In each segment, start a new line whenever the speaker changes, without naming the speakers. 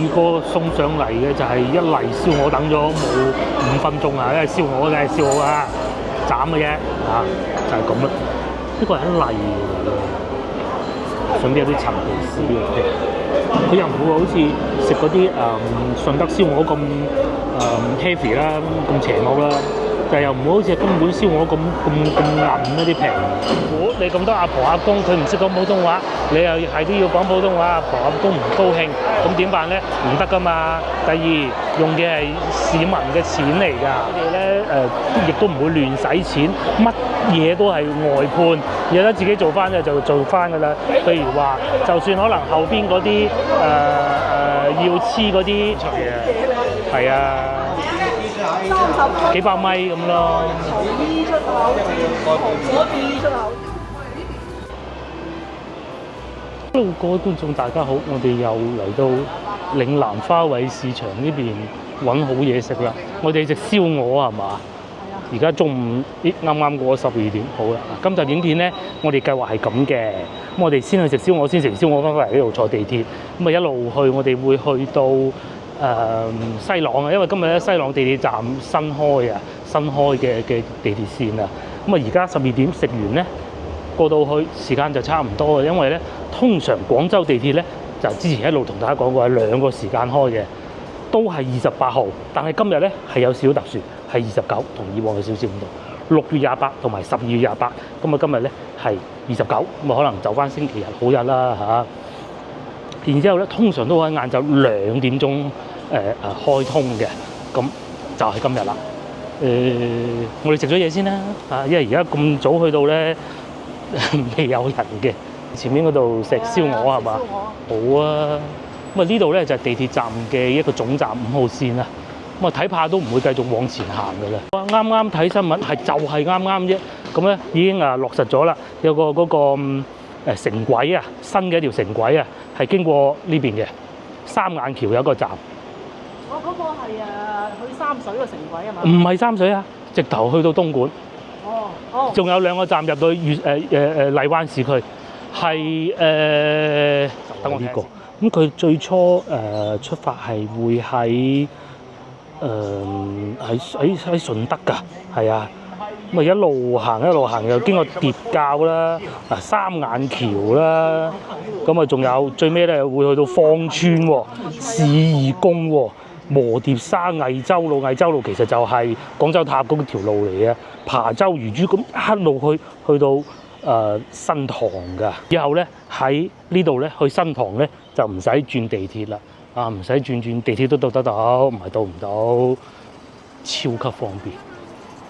個送上嚟嘅就係一嚟燒鵝，等咗冇5分鐘啊，因為燒鵝梗係燒鵝啊，斬嘅啫啊，就係咁啦。呢個係一嚟嚟嘅，上邊有啲陳皮絲嘅，佢又唔會好似食嗰啲順德燒鵝咁heavy 啦，咁邪惡啦。但又唔會好似根本燒鵝咁韌一啲皮。如果你咁多阿婆阿公佢唔識講普通話，你又係都要講普通話，阿婆阿公唔高興，咁點辦咧？唔得噶嘛。第二用嘅係市民嘅錢嚟㗎，我哋咧亦都唔會亂使錢，乜嘢都係外判，有得自己做翻嘅就做翻㗎啦。譬如話，就算可能後邊嗰啲要黐嗰啲，係啊。幾百米咁咯。頭 E 出口，頭 B 出口。Hello， 各位觀眾大家好，我哋又嚟到嶺南花卉市場呢邊揾好嘢食啦。我哋食燒鵝係嘛？係啊。而家中午啱啱過12點，好啦。今集影片咧，我哋計劃係咁嘅。咁我哋先去食燒鵝，先食燒鵝翻返嚟呢度坐地鐵。咁啊一路去，我哋會去到西朗啊，因為今日咧西朗地鐵站新開嘅地鐵線啊，咁啊而家12點食完咧，過到去時間就差唔多嘅，因為咧通常廣州地鐵咧就之前一路同大家講過係2個時間開嘅，都係28號，但係今日咧係有少少特殊，係29，同以往有少少唔同。6月28同埋12月28，咁啊今日咧係29，咁啊可能就翻星期日好日啦嚇。然之後咧，通常都喺晏晝2點鐘開通嘅，咁就係今日啦。我哋食咗嘢先啦，因為而家咁早去到咧未有人嘅。前面嗰度食燒鵝係嘛？好啊。咁啊呢度咧就係地鐵站嘅一個總站5號線啦。咁啊睇怕都唔會繼續往前行㗎啦。啱啱睇新聞係就係啱啱啫，咁咧已經落實咗啦，有個嗰個城軌啊，新嘅一條城軌啊，係經過呢邊嘅三眼橋有一個站。
我嗰個係去三水個城軌啊嘛？
唔係三水啊，直頭去到東莞。
哦。
仲有2個站入到荔灣市區，係等我呢個。咁佢最初出發係會喺喺順德㗎，係啊。咁啊一路行又經過疊滘啦，三眼橋啦，咁啊仲有最尾咧會去到芳村喎、市義宮喎、磨碟沙、惠州路其實就係廣州塔嗰條路嚟嘅，琶洲魚珠咁一路去到新塘㗎。以後咧喺呢度咧去新塘咧就唔使轉地鐵啦，唔使轉地鐵都到，唔係到唔到，超級方便。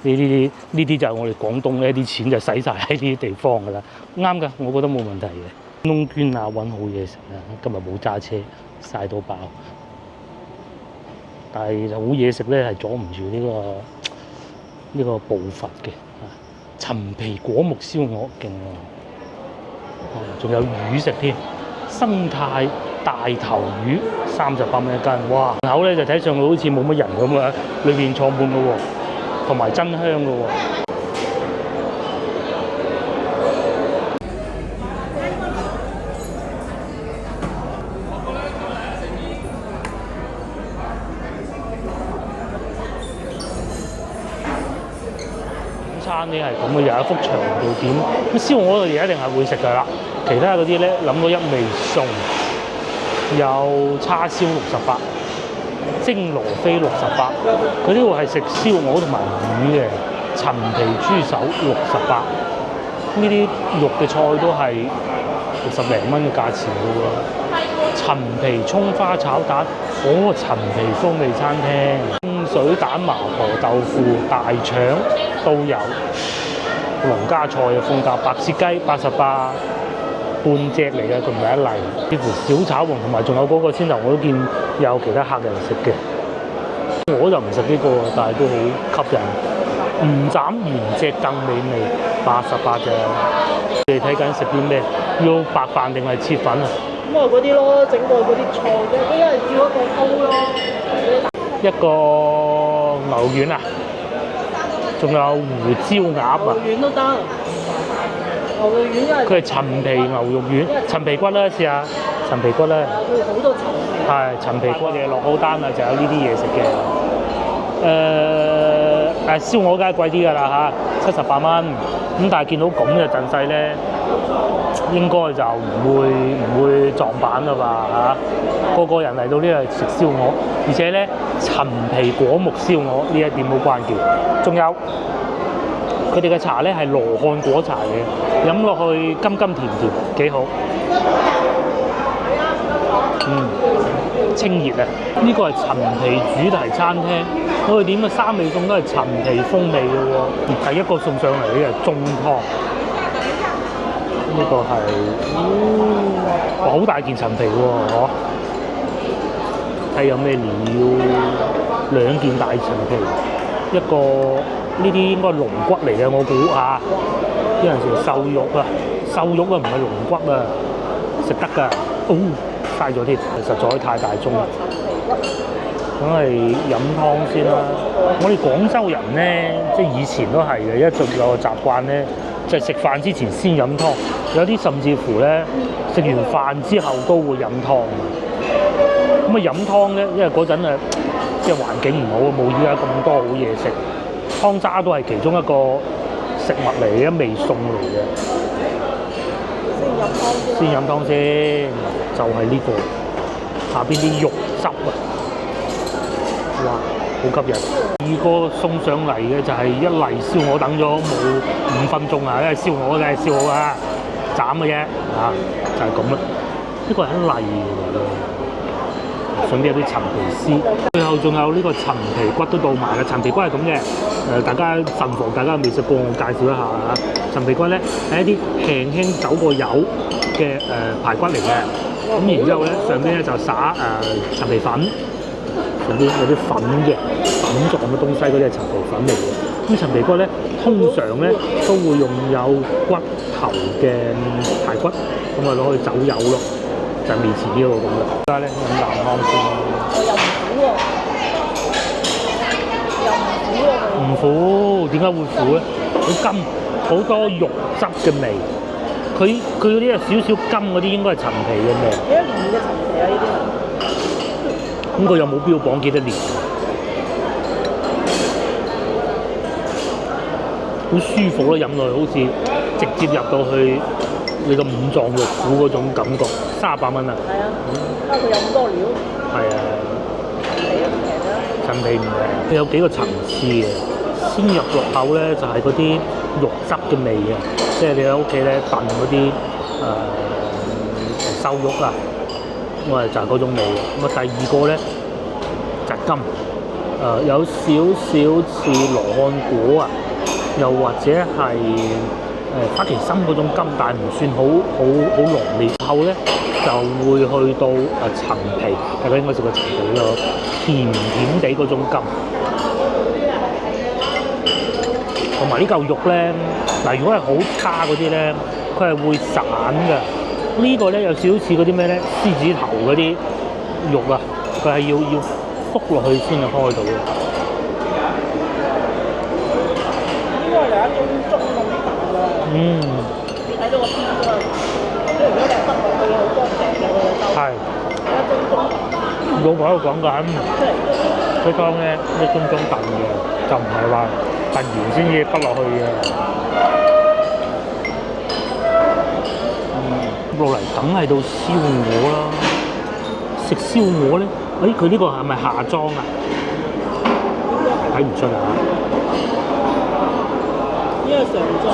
呢啲就係我哋廣東咧啲錢就使晒喺呢啲地方㗎啦，啱㗎，我覺得冇問題嘅。窿捐啊，揾好嘢食啊，今日冇揸車，曬到爆。但係好嘢食咧係阻唔住呢個步伐嘅。陳皮果木燒鵝勁喎，仲有魚食添，生態大頭魚38蚊一斤，哇！口咧就睇上去好似冇乜人咁啊，裏邊坐滿嘅喎。同埋真香嘅喎，午餐呢係咁嘅，有一幅長條點。咁燒鵝我哋一定係會食㗎啦，其他嗰啲咧諗到一味餸，有叉燒68。蒸羅非68，佢呢度係食燒鵝同埋魚嘅，陳皮豬手68，呢啲肉嘅菜都係60零蚊嘅價錢嘅喎。陳皮葱花炒蛋，陳皮風味餐廳，清水蛋麻婆豆腐、大腸都有，農家菜嘅風格，白切雞88。半隻嚟嘅，佢唔係一例。幾乎小炒王同埋仲有嗰個先頭，我都見有其他客人食嘅。我就唔食呢個，但係都好吸引。唔斬原隻更美味，88隻。你睇緊食啲咩？要白飯定係切粉啊？
咁啊嗰啲咯，整個嗰啲菜啫，都一係叫一個煲咯。
一個牛丸啊，仲有胡椒鴨啊。
牛丸都得。牛肉丸因為
佢係陳皮牛肉丸，陳皮骨啦，試下陳皮骨啦。
佢好多陳皮
係陳皮骨，我哋落好單啦，就有呢啲嘢食嘅。燒鵝梗係貴啲㗎啦嚇，78蚊。咁但係見到咁嘅陣勢咧，應該就唔會撞板啦吧嚇。個人嚟到呢度食燒鵝，而且咧陳皮果木燒鵝呢一點好關鍵。仲有佢哋嘅茶咧係羅漢果茶嘅，飲落去甘甘甜甜，幾好。清熱啊！呢個係陳皮主題餐廳，我哋點嘅三味餸都係陳皮風味嘅喎。第一個送上嚟嘅係中湯，呢個係好大件陳皮喎，嗬！睇有咩料，2件大陳皮，一個呢啲應該係龍骨嚟嘅，我估下。有陣時瘦肉啊，唔係龍骨啊，食得㗎。嘥咗添，實在太大宗啦。梗係飲湯先啦。我哋廣州人咧，即係以前都係嘅，一直有個習慣咧，就係食飯之前先飲湯。有啲甚至乎咧，食完飯之後都會飲湯。咁啊飲湯咧，因為嗰陣啊，即係環境唔好，冇依家咁多好嘢食，湯渣都係其中一個食物嚟嘅，一味餸嚟嘅。先飲湯先，就係呢個下邊啲肉汁啊！哇，好吸引！二個送上嚟嘅就係一嚟燒鵝，等咗冇5分鐘啊！因為燒鵝梗係燒好啊，斬嘅啫啊，就係咁啦。呢個係一嚟嚟嘅，順便有啲陳皮絲，最後仲有呢個陳皮骨都到埋啦。陳皮骨係咁嘅，大家慎防大家未食過，我介紹一下啊。陳皮骨咧係一啲輕輕走過油嘅排骨嚟嘅，咁然之後咧上邊咧就撒陳皮粉，上邊有啲粉嘅粉狀嘅東西，嗰啲係陳皮粉嚟嘅。咁陳皮骨咧通常咧都會用有骨頭嘅排骨，咁啊攞去走油咯，就係面前呢個咁嘅。而家咧飲啖湯先。又唔苦喎，點解會苦咧？好甘，好多肉汁嘅味。佢嗰啲有少少甘嗰啲，應該係陳皮嘅味。幾多年嘅陳皮啊？呢啲咁佢有冇標榜幾多年？好舒服咯，飲落去好似直接入到去你個五臟六腑嗰種感覺。38蚊啊！係啊，因為佢有咁多料。係啊。陳皮唔平，佢有幾個層次嘅。先入落口咧，就係嗰啲肉汁嘅味啊！即係你喺屋企咧燉嗰啲瘦肉啊，咁啊就係嗰種味。咁啊第二個咧就係甘，有少少似羅漢果啊，又或者係花旗參嗰種甘，但係唔算好濃烈。後咧就會去到陳皮，大家應該食過陳皮咯，甜甜地嗰種甘。同埋呢嚿肉咧，嗱如果係好差嗰啲咧，佢係會散㗎。呢個咧有少少似嗰啲咩咧，獅子頭嗰啲肉啊，佢係要篤落去先至開到嘅。呢個係一種中咁大㗎。你睇到個邊㗎嘛？即係如果你係塞落去好乾淨嘅嗰個兜。係。一盅盅。老婆喺度講緊，佢湯咧一盅盅燉嘅，就唔係話燉完先至滗落去嘅。落嚟梗係到燒鵝啦，食燒鵝咧，佢呢個係咪下裝啊？睇唔出啊！呢個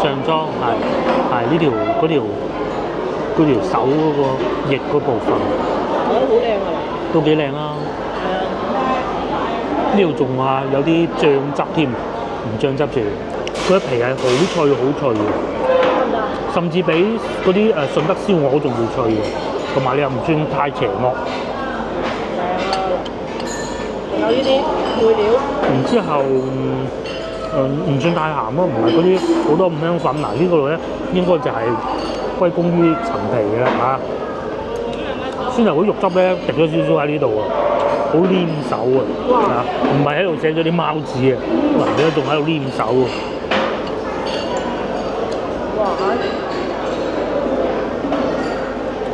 上裝係呢條嗰條手嗰個翼嗰部分，我覺得好靚啊！都幾靚啦。係啊。呢度仲話有啲醬汁添，唔醬汁住，佢嘅皮係好脆好脆嘅。甚至比嗰啲順德燒鵝仲會脆嘅，同埋你又唔算太邪惡。仲有呢啲配料。然之後唔算太鹹咯，唔係嗰啲好多五香粉。嗱呢個咧應該就係歸功於陳皮嘅啦嚇。鮮油嗰肉汁咧滴咗少少喺呢度啊，好黏手啊嚇，唔係喺度寫咗啲貓字啊，嗱你都仲喺度黏手喎。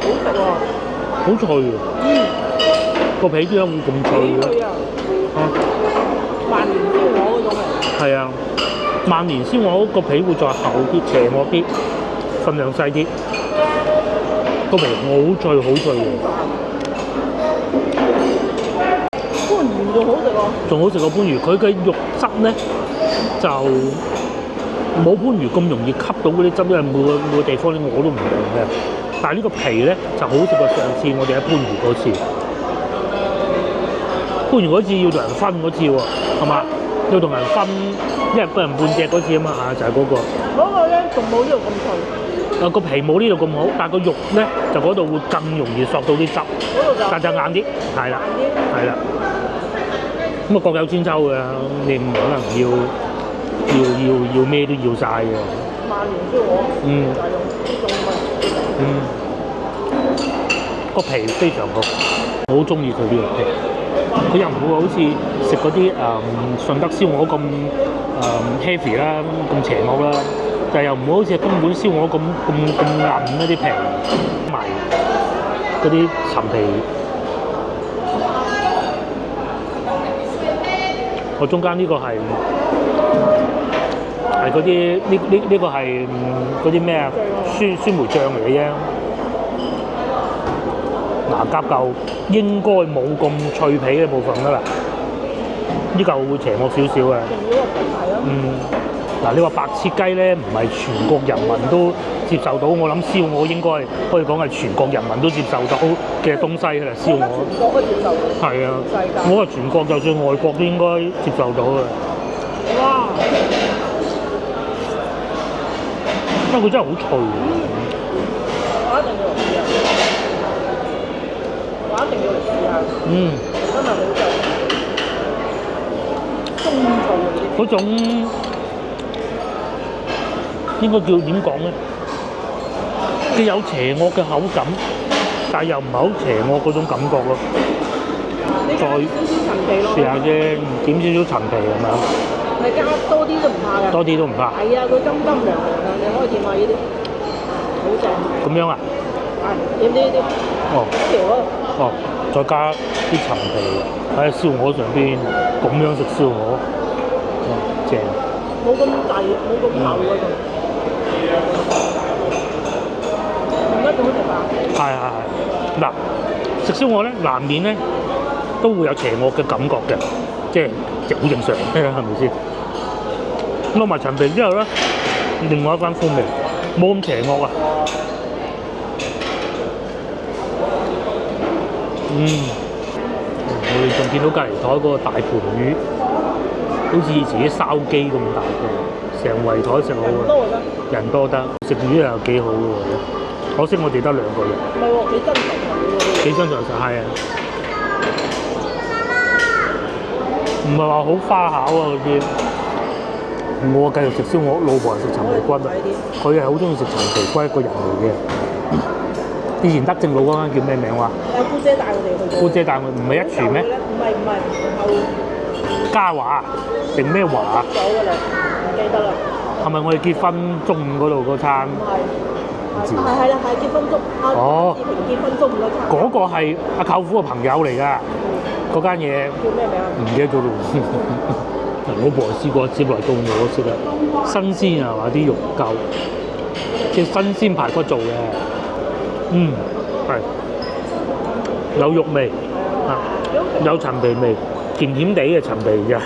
好食喎！好脆喎！個皮點解會咁脆嘅？
啊！
啊，
萬年燒鵝嗰種嚟。
係啊，萬年燒鵝個皮會再厚啲、斜惡啲，份量細啲，個皮好脆好脆嘅，
番魚仲好食喎。
仲好食過番魚。佢嘅肉汁咧就冇番魚咁容易吸到嗰啲汁，因為每個地方啲鵝都唔同嘅。但係呢個皮咧就好食過上次我哋喺番禺嗰次。番禺嗰次要同人分嗰次喎，係嘛？要同人分，一人半隻嗰次啊嘛嚇，就係嗰個。
嗰個咧仲冇呢度咁脆。
個皮冇呢度咁好，但係個肉咧就嗰度會更容易索到啲汁，
嗰度就
但就硬啲，係啦，
硬啲。
係啦。咁啊各有千秋嘅，你唔可能要咩都要晒嘅。
萬年燒鵝。
嗯
就係用呢種咪。
個皮非常好，我好中意佢呢個皮。佢又唔會好似食嗰啲順德燒鵝咁heavy 啦，咁邪惡啦，但係又唔會好似東莞燒鵝咁韌嗰啲皮，埋嗰啲陳皮。我中間呢個係嗰啲呢個係嗰啲咩啊？酸梅醬嚟嘅啫。嗱，夾嚿應該冇咁脆皮嘅部分㗎啦，呢嚿會邪惡少少嘅。嗱，你話白切雞咧，唔係全國人民都接受到，我諗燒鵝應該可以講係全國人民都接受到嘅東西啦，燒鵝。
全國都接受到。
係啊，我話全國就算外國都應該接受到嘅。
哇！
因為佢真係好脆。
我一定要嚟試下。我一定要嚟試下。真係好正。中脆嗰啲。
嗰種應該叫點講咧？既有邪惡嘅口感，但係又唔係好邪惡嗰種感覺咯。再
陳皮咯。
試下啫，點少少陳皮係咪啊？
係加多啲都唔怕㗎。
多啲都唔怕。
係啊，佢金涼涼啊，你可以點下呢啲，好正。
咁樣啊？
係點呢啲？
哦。
一條咯。
哦，再加啲陳皮喺燒鵝上邊，咁樣食燒鵝，正。
冇咁大，冇咁厚嗰種。唔一定好食吧？
係。嗱，食燒鵝咧，難免咧都會有邪惡嘅感覺嘅，即係好正常，係咪先？攞埋陳皮之後咧，另外一番風味，冇咁邪惡啊！我哋仲見到隔離台嗰個大盤魚，好似以前啲燒雞咁大個，成圍台食好啊！人多得，食魚又幾好嘅喎，可惜我哋得2個人。
唔係喎，幾真誠喎！
幾真材實係啊！唔係話好花巧啊嗰啲。我繼續食燒鵝，老婆係食陳皮骨啊！佢係好中意食陳皮骨一個人嚟嘅。以前德政路嗰間叫咩名話？
姑姐帶我哋去過。
姑姐帶我唔係一廚咩？
唔係，後
嘉華定咩華？
咗㗎啦，唔記得啦。
係咪我哋結婚中午嗰度嗰餐？
唔係，係啦，係結婚中志平結婚中午嗰餐。
嗰個係阿舅父嘅朋友嚟㗎，嗰間嘢
叫咩名啊？
唔記得咗咯。我老婆試過接來到我食啦，新鮮係嘛啲肉夠，即係新鮮排骨做嘅。係有肉味啊，有陳皮味，甜甜地嘅陳皮嘅，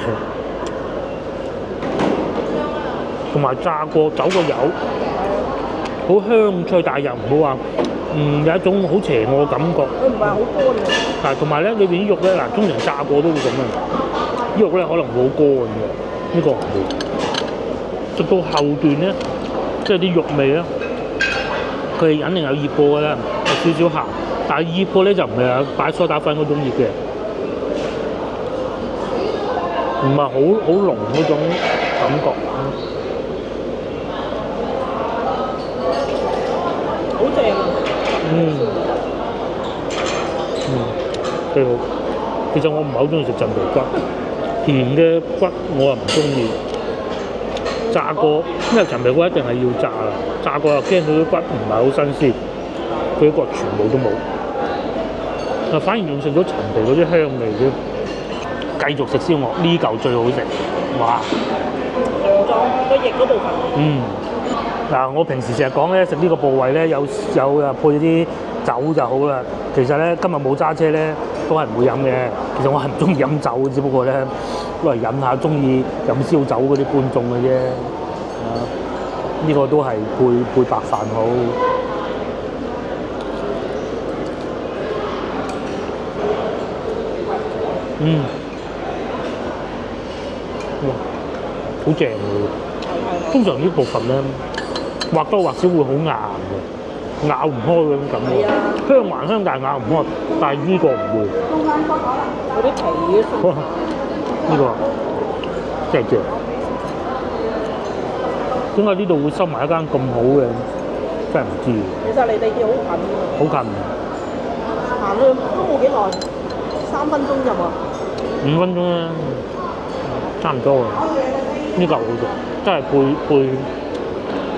同埋炸過走過油，好香脆，但係又唔好話有一種好邪惡嘅感覺。
佢唔係好乾嘅。
但係同埋咧，裏邊啲肉咧嗱，通常炸過都會咁啊，啲肉咧可能會好乾嘅，呢個唔會。直到後段咧，即係啲肉味咧，佢肯定有醃過㗎啦。有少少鹹，但係醃過咧就唔係有擺梳打粉嗰種醃嘅，唔係好濃嗰種感覺。
好正啊！
幾好。其實我唔係好中意食陳皮骨，甜嘅骨我又唔中意。炸過，因為陳皮骨一定係要炸啦，炸過又驚佢啲骨唔係好新鮮。佢一個全部都冇，反而仲食咗陳皮嗰啲香味啫。繼續食燒鵝，呢嚿最好食，哇！
上裝個翼嗰部分。
嗱，我平時成日講咧，食呢個部位咧有配啲酒就好啦。其實咧今日冇揸車咧，都係唔會飲嘅。其實我係唔中意飲酒，只不過咧都係飲下中意飲燒酒嗰啲觀眾嘅啫。呢個都係配白飯好。哇，好正喎！通常呢部分咧或多或少會好硬嘅，咬唔開嗰種感覺。香還香，但係咬唔開。但係呢個唔會。
嗰啲皮
哇！呢個真係正。點解呢度會收埋一間咁好嘅？真係唔知。
其實離地鐵好近㗎。
好近。
行去都冇幾耐，3分鐘咋喎
？5分鐘啦，差唔多啊。呢嚿好食，真係配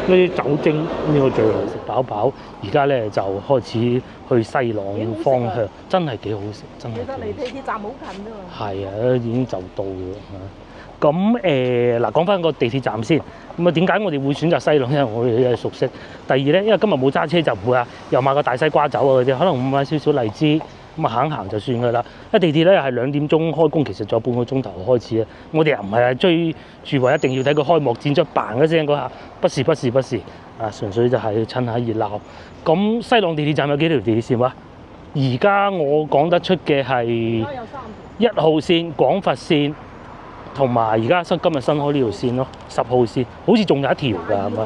呢啲酒精，呢個最好食飽飽。而家咧就開始去西朗方向，真係幾好食，真係。
其實離地鐵站好近啫嘛。
係啊，已經就到㗎啦。咁嗱，講翻個地鐵站先。咁啊，點解我哋會選擇西朗？因為我哋熟悉。第二咧，因為今日冇揸車，就唔會又買個大西瓜走啊嗰啲，可能買少少荔枝。咁啊行行就算㗎啦。一地鐵咧又係2點鐘開工，其實仲有半個鐘頭開始啊。我哋又唔係追住話一定要睇個開幕戰，再嘭一聲嗰下，不是啊，純粹就係趁下熱鬧。咁西朗地鐵站有幾條地鐵線啊？而家我講得出嘅係1號線、廣佛線，同埋而家今日新開呢條線咯，10號線，好似仲有一條㗎，係咪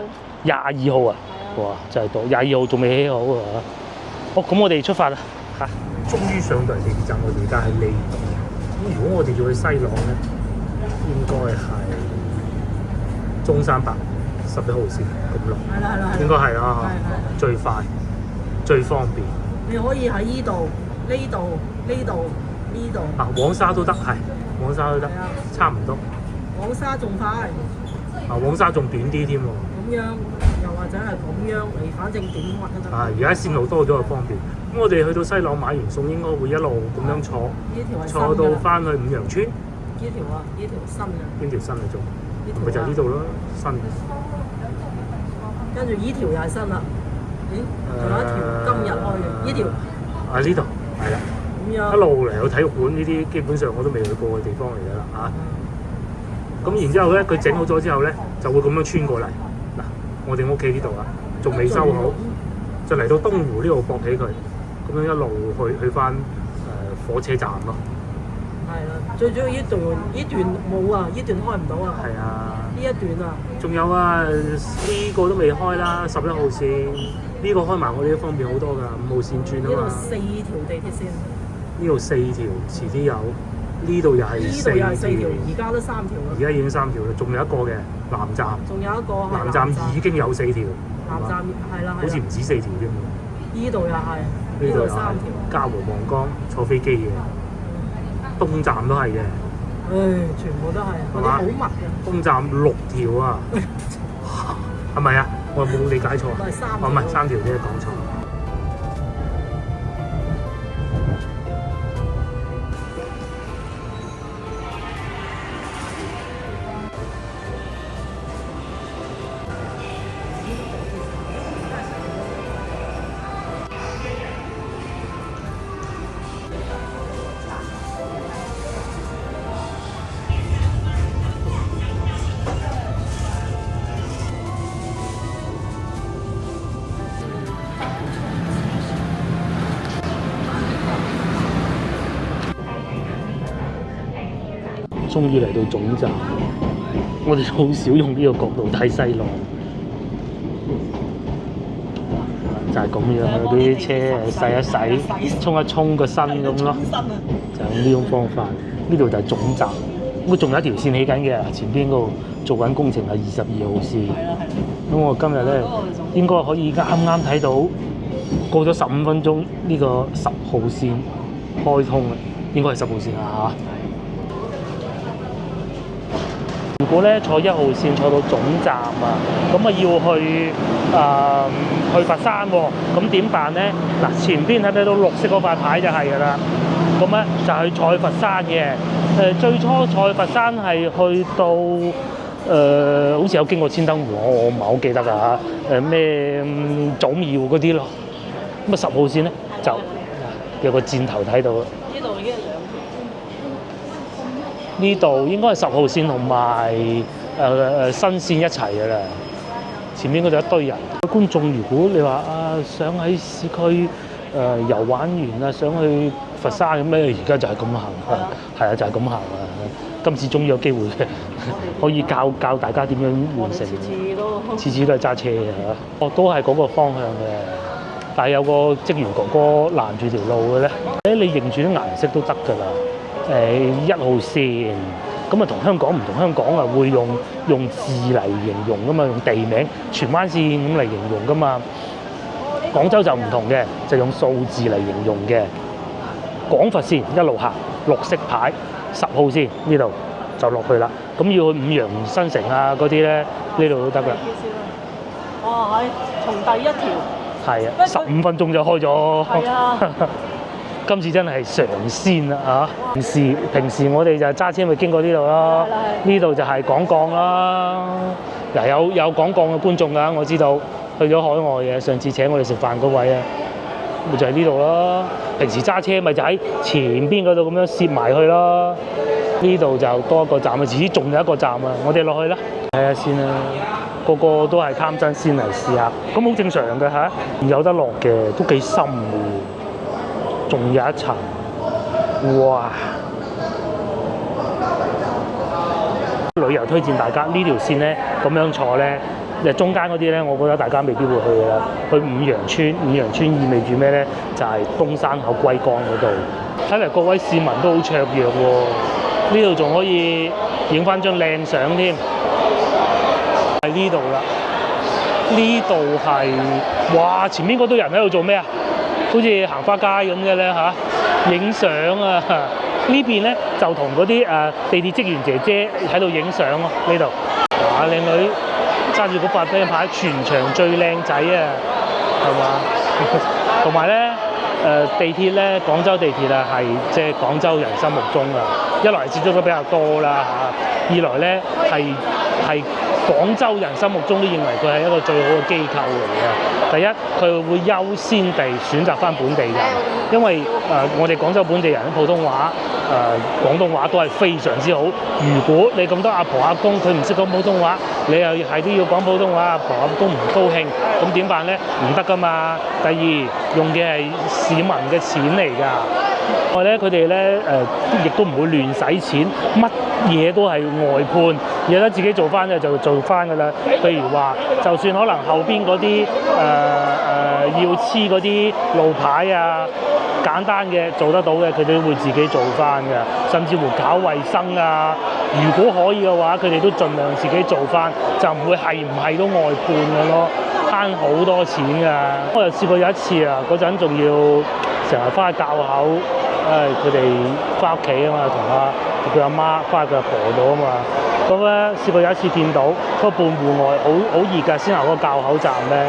？22號啊，哇，真係多！22號仲未起好啊！好，咁我哋出發啦嚇。終於上到嚟地鐵站，我哋而家喺呢度。咁如果我哋要去西朗咧，應該係中山8、11號線咁咯。
係啦，
應該係啦，最快、最方便。
你可以喺呢度、呢度、呢度、呢度。
啊，黃沙都得，係黃沙都得，差唔多。
黃沙仲快。
啊，黃沙仲短啲添喎。
咁樣，又或者係咁樣嚟，反正點揾都得。
啊，而家線路多咗就方便。咁我哋去到西朗買完餸，應該會一路咁樣坐到翻去五羊村。
呢條啊，呢條新嘅。
邊條新啊？仲咪就係呢度咯，新。
跟住呢條又係新啦。咦？仲有一條今日開嘅，呢條。
啊，呢度係啦。
咁樣。
一路嚟有體育館呢啲，基本上我都未去過嘅地方嚟㗎啦嚇。咁然之後咧，佢整好咗之後咧，就會咁樣穿過嚟。嗱，我哋屋企呢度啊，仲未收好，就嚟到東湖呢度駁起佢，咁樣一路去翻火車站咯。
係啦，最主要呢段冇啊，呢段開唔到啊。係啊。呢一段啊。
仲有啊，呢個都未開啦，11號線，呢個開埋我哋都方便好多㗎，5號線轉啊嘛。
呢度4條地鐵線。
呢度4條，遲啲有。呢度又係4條，
而家都3條啦。
而家已經3條啦，仲有一個嘅南站。
仲有一個係
南站已經有4條。
南站係啦，
好似唔止4條添喎。
呢度又係，呢度3條。
嘉禾望崗坐飛機嘅，東站都係嘅。
唉，全部都係，嗰啲好密嘅。
東站6條啊，係咪啊？我有冇理解錯？唔係3條啫，講錯。終於嚟到總站，我哋好少用呢個角度睇西朗，就係咁樣，啲車洗一洗、沖一沖個身咁咯，就係呢種方法。呢度就係總站，咁仲有一條線起緊嘅，前邊嗰度做緊工程係22號線。咁我今日咧應該可以啱啱睇到過咗15分鐘，呢個10號線開通啦，應該係10號線啦嚇。如果咧坐1號線坐到總站啊，咁啊要去佛山喎，咁點辦咧？嗱，前邊睇到綠色嗰塊牌就係㗎啦。咁咧就係坐去佛山嘅。最初坐去佛山係去到好似有經過千燈湖，我唔係好記得㗎嚇。咩祖廟嗰啲咯。咁啊10號線咧就有個箭頭睇到啦。
呢度已經係2條。
呢度應該係10號線同埋新線一齊㗎啦。前面嗰度一堆人。觀眾如果你話想喺市區遊玩完啊，想去佛山咁咧，而家就係咁行，係啊，就係咁行啊！今次終於有機會可以教大家點樣完成。次次都係揸車嘅，都係嗰個方向嘅。但係有個職員哥哥攔住條路嘅咧，你認住啲顏色都得㗎啦。1號線咁啊，同香港唔同，香港啊會用字嚟形容㗎嘛，用地名荃灣線咁嚟形容㗎嘛。廣州就唔同嘅，就用數字嚟形容嘅。廣佛線一路行，綠色牌10號線呢度就落去啦。咁要去五羊新城啊嗰啲咧，呢度都得㗎。
哇！係從第一條
係啊，15分鐘就開咗。
係啊。
今次真係嘗鮮啦嚇！平時我哋就揸車咪經過呢度咯，呢度就係廣鋼啦。嗱，有廣鋼嘅觀眾㗎，我知道去咗海外嘅，上次請我哋食飯嗰位啊，咪就係呢度咯。平時揸車咪就喺前邊嗰度咁樣攝埋去咯。呢度就多一個站啊，遲啲仲有一個站啊，我哋落去啦，睇下先啦。個個都係貪新鮮嚟試下，咁好正常嘅嚇，有得落嘅都幾深喎。仲有一層，哇！旅遊推薦大家呢條線咧，咁樣坐咧，中間嗰啲咧，我覺得大家未必會去㗎啦。去五羊村，五羊村意味住咩咧？就係東山口龜崗嗰度。睇嚟各位市民都好雀躍喎，呢度仲可以影翻張靚相添。喺呢度啦，呢度係哇！前面嗰堆人喺度做咩啊？好似行花街咁嘅咧嚇，影相啊！呢邊咧就同嗰啲地鐵職員姐姐喺度影相咯。呢度哇，靚女揸住嗰塊啤牌，全場最靚仔啊，係嘛？同埋咧地鐵咧，廣州地鐵啊，係即係廣州人心目中啊，一來接觸得比較多啦嚇，二來咧係廣州人心目中都認為佢係一個最好嘅機構嚟嘅。第一，佢會優先地選擇翻本地人，因為我哋廣州本地人普通話、廣東話都係非常之好。如果你咁多阿婆阿公佢唔識講普通話，你又係都要講普通話，阿婆阿公唔高興，咁點辦咧？唔得噶嘛。第二，用嘅係市民嘅錢嚟㗎。另外咧，佢哋咧亦都唔會亂使錢，乜嘢都係外判，有得自己做翻嘅就做翻㗎啦。譬如話，就算可能後邊嗰啲要黐嗰啲路牌啊，簡單嘅做得到嘅，佢哋都會自己做翻嘅。甚至乎搞衞生啊，如果可以嘅話，佢哋都盡量自己做翻，就唔會係唔係都外判嘅咯，慳好多錢㗎。我又試過有一次啊，嗰陣仲要成日翻去教口，佢哋翻屋企啊嘛，同佢阿媽翻去佢阿婆度啊嘛。咁咧試過有一次見到嗰個半戶外好熱㗎，先行嗰個教口站咧。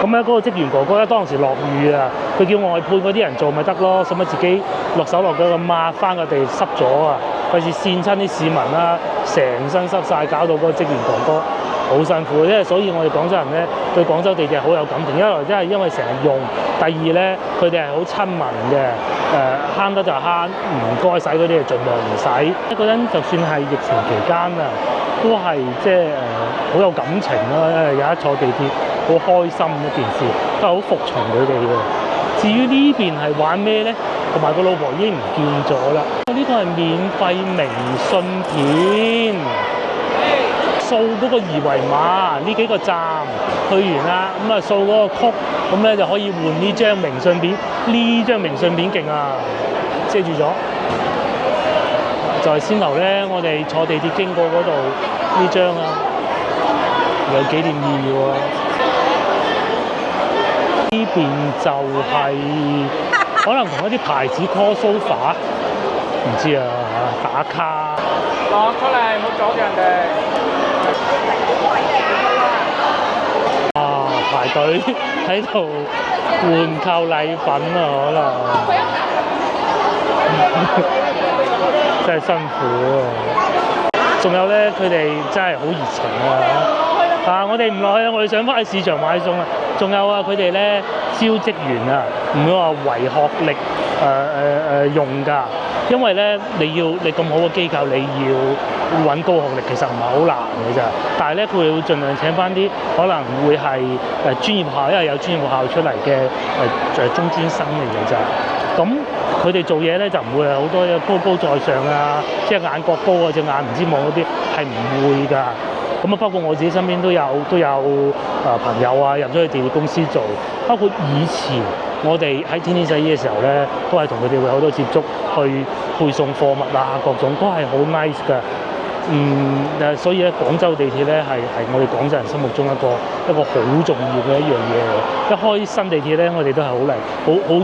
咁咧嗰個職員哥哥咧當時落雨啊，佢叫外判嗰啲人做咪得咯，使乜自己落手落腳咁抹翻個地濕咗啊？費事跣親啲市民啦，成身濕晒，搞到嗰個職員哥哥好辛苦。因為所以我哋廣州人咧對廣州地鐵好有感情，一來真係因為成日用，第二咧佢哋係好親民嘅，慳得就慳，唔該使嗰啲就盡量唔使。嗰陣就算係疫情期間啊，都係即係好有感情咯，因為有一坐地鐵好開心一件事，都係好服從佢哋嘅。至於呢邊係玩咩咧？同埋個老婆已經唔見咗啦。呢個係免費明信片，掃嗰個二維碼，呢幾個站去完啦，咁啊掃嗰個曲，咁咧就可以換呢張明信片。呢張明信片勁啊，遮住咗。就係先頭咧，我哋坐地鐵經過嗰度呢張啊，有紀念意義喎。呢邊就係可能同一啲牌子 call sofa，唔知啊。打卡。
攞出嚟，唔好阻住人哋。
啊！排隊喺度換購禮品啊，可能真係辛苦啊！仲有咧，佢哋真係好熱情啊！我哋唔落去啊，我哋想翻去市場買餸啊！仲有啊，佢哋咧招職員啊，唔會話唯學歷用㗎，因為咧你咁好嘅機構，你要揾高學歷其實唔係好難嘅咋。但係咧佢會盡量請翻啲可能會係專業學校，因為有專業學校出嚟嘅中專生嚟嘅咋。咁佢哋做嘢咧就唔會係好多高高在上啊，即係眼角高啊，隻眼唔知望嗰啲係唔會㗎。咁啊，包括我自己身邊都有朋友啊入咗去地鐵公司做，包括以前我哋喺天天洗衣嘅時候咧，都係同佢哋會有好多接觸，去配送貨物啊，各種都係好 nice 㗎。所以咧，廣州地鐵咧係我哋廣州人心目中一個好重要嘅一樣嘢嚟。一開新地鐵咧，我哋都係好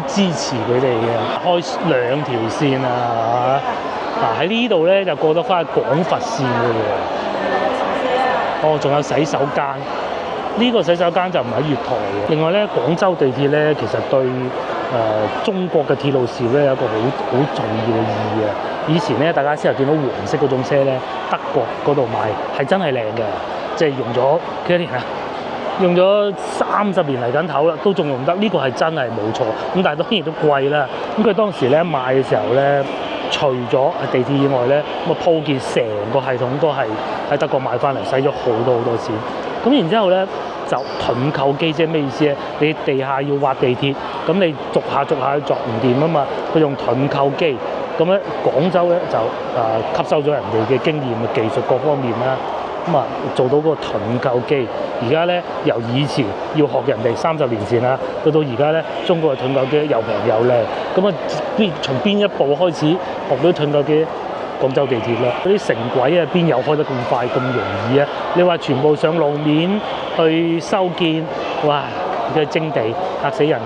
支持佢哋嘅，開2條線啊！喺呢度咧就過得翻廣佛線嘅喎。仲有洗手間，呢個洗手間就唔喺月台嘅。另外咧，廣州地鐵咧其實對中國嘅鐵路事業咧有一個好重要嘅意義啊！以前咧，大家先係見到黃色嗰種車咧，德國嗰度賣係真係靚嘅，即係用咗幾多年啊？用咗30年嚟緊頭啦，都仲用得，呢個係真係冇錯。咁但係當然都貴啦。咁佢當時咧賣嘅時候咧，除咗地鐵以外咧，咁啊鋪建成個系統都係喺德國買翻嚟，使咗好多錢。咁然之後咧就盾構機，即係咩意思咧？你地下要挖地鐵，咁你逐下作唔掂啊嘛，佢用盾構機。咁咧廣州咧就吸收咗人哋嘅經驗嘅技術各方面啦。咁啊做到嗰個盾構機，而家咧由以前要學人哋30年前啦，到而家咧中國嘅盾構機又平又靚，咁啊從邊一步開始學到盾構機？廣州地鐵啦，嗰啲城軌啊邊有開得咁快咁容易啊？你話全部上路面去修建，哇！嘅徵地嚇死人啊！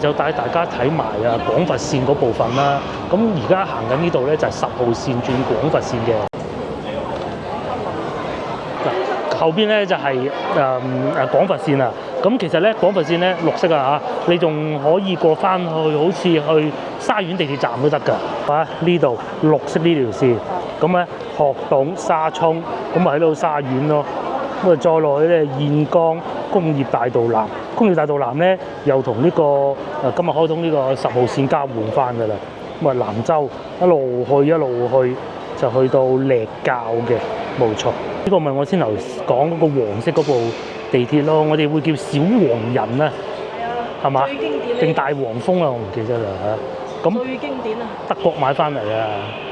就帶大家睇埋廣佛線嗰部分啦。咁而家行緊呢度咧就係10號線轉廣佛線嘅。後邊咧就係廣佛線啦。咁其實咧廣佛線咧綠色啊嚇，你仲可以過翻去好似去沙園地鐵站都得㗎。呢度綠色呢條線，咁咧學洞沙涌，咁咪喺度沙園咯。咁啊再落去咧燕江工業大道南，工業大道南咧又同呢個今日開通呢個10號線交換翻㗎啦。咁啊蘭州一路去就去到瀝滘嘅，冇錯。呢個咪我先頭講嗰個黃色嗰部地鐵咯，我哋會叫小黃人啊，係嘛？定大黃蜂啊，我唔記得啦嚇。咁
最經典啊！
德國買翻嚟啊，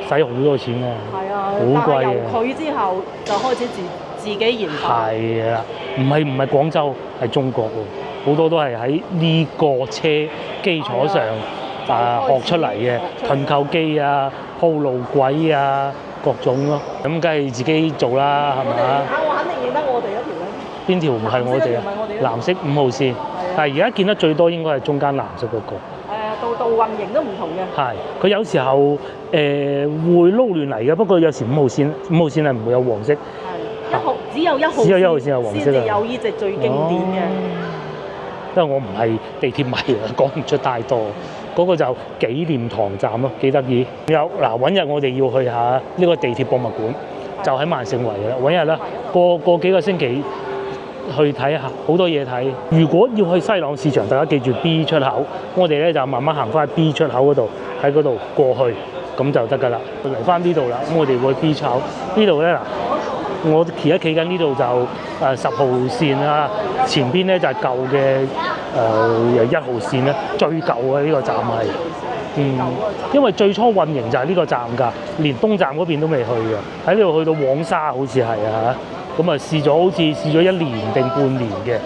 使好多錢啊，
係啊，
好貴啊！
由佢之後就開始自己研發。
係啊，唔係廣州，係中國喎，好多都係喺呢個車基礎上學出嚟嘅，盾構機啊、鋪路軌啊各種咯。咁梗係自己做啦，係咪啊？
我肯定認得我哋嗰條咧。
邊條唔係我哋啊？藍色5號線，但係而家見得最多應該係中間藍色嗰個。
道運營都唔同嘅。
係，佢有時候會撈亂嚟嘅，不過有時5號線係唔會有黃色。
係只有1號
線有黃色
先至有呢隻最經典嘅。
因為我唔係地鐵迷啊，講唔出太多。嗰個就紀念堂站咯，幾得意。有嗱，揾日我哋要去下呢個地鐵博物館，就喺萬勝圍嘅啦。揾日啦，過幾個星期去睇下，好多嘢睇。如果要去西朗市場，大家記住 B 出口，我哋咧就慢慢行翻去 B 出口嗰度，喺嗰度過去，咁就得㗎啦。嚟翻呢度啦，咁我哋會 B 出口呢度咧嗱。我而家企緊呢度就10號線啦，前邊咧就係舊嘅1號線咧，最舊嘅呢個站係，因為最初運營就係呢個站㗎，連東站嗰邊都未去嘅，喺呢度去到黃沙好似係啊，咁啊好似試咗1年定半年嘅。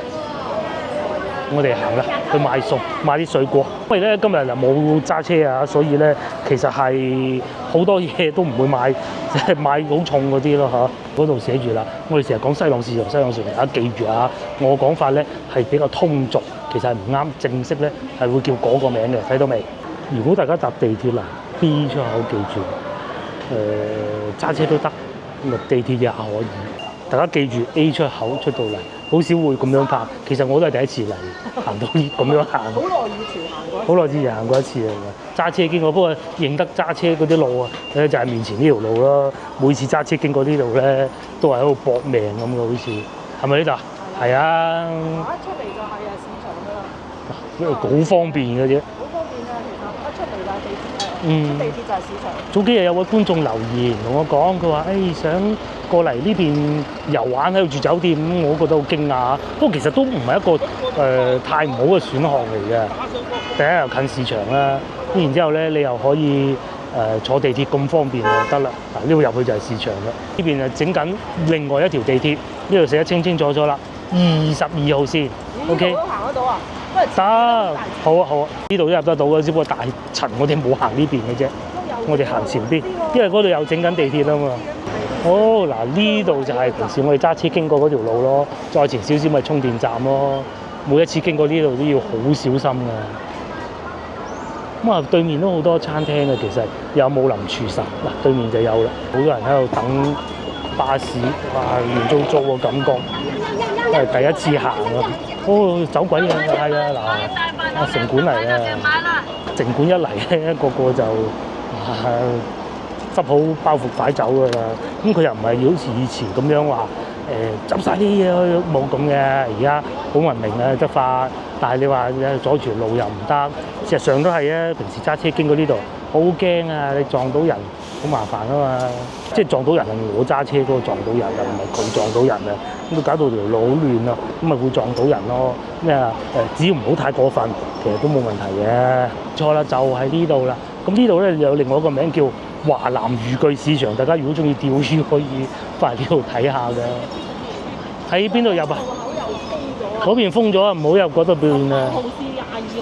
我哋行啦，去買餸，買啲水果。因為咧今日就冇揸車啊，所以咧其實係好多嘢都唔會買，即係買好重嗰啲咯嚇。嗰度寫住啦，我哋成日講西朗市場，大家記住啊，我講法咧係比較通俗，其實係唔啱，正式咧係會叫嗰個名嘅，睇到未？如果大家搭地鐵啦 ，B 出口記住，揸車都得，咁地鐵也可以。大家記住 A 出口出到嚟，好少會咁樣拍。其實我都係第一次嚟，行到咁樣行。
好耐以前行過。
好耐之前行過一次嚟嘅，揸車經過，不過認得揸車嗰啲路啊，就係面前呢條路咯。每次揸車經過呢度咧，都係喺度搏命咁嘅，好似係咪呢度？係啊。
一出嚟就係市場㗎啦。
好方便嘅啫。
好方便啊，其實一出嚟就係地鐵，出地鐵就係市場。
早幾日有位觀眾留言同我講，佢話：想過嚟呢邊遊玩喺度住酒店，咁我覺得好驚訝。不過其實都唔係一個太唔好嘅選項嚟嘅。第一又近市場啦，咁然之後咧你又可以坐地鐵咁方便就得啦。嗱，呢度入去就係市場啦。呢邊就整緊另外一條地鐵，呢度寫得清清楚楚啦，22號線。OK。
都行得到啊？
得，好啊好啊，呢度都入得到嘅，只不過大層我哋冇行呢邊嘅啫，我哋行前邊，因為嗰度有整緊地鐵啊嘛。哦，嗱呢度就係平時我哋揸車經過嗰條路咯，再前少少咪充電站咯。每一次經過呢度都要好小心㗎。咁啊，對面都好多餐廳嘅，其實有武林廚神嗱，對面就有啦，好多人喺度等巴士，哇，亂糟糟嘅感覺，都係第一次行啊！哦，走鬼啊！係啊，嗱，城管嚟啊！城管一嚟咧，個個就執好包袱擺走㗎啦。咁佢又唔係好似以前咁樣話執晒啲嘢冇咁嘅。而家好文明啊，執法。但係你話阻住路又唔得，事實上都係啊。平時揸車經過呢度，好驚啊！你撞到人好麻煩啊嘛。即係撞到人係我揸車嗰個撞到人啊，唔係佢撞到人啊。咁都搞到條路好亂啊，咁咪會撞到人咯。咩啊？只要唔好太過分，其實都冇問題嘅。錯啦，就係呢度啦。咁呢度咧有另外一個名叫華南漁具市場，大家如果中意釣魚可以翻嚟呢度睇下嘅。喺邊度入啊？嗰邊封咗啊，唔好入嗰度邊啊。
號線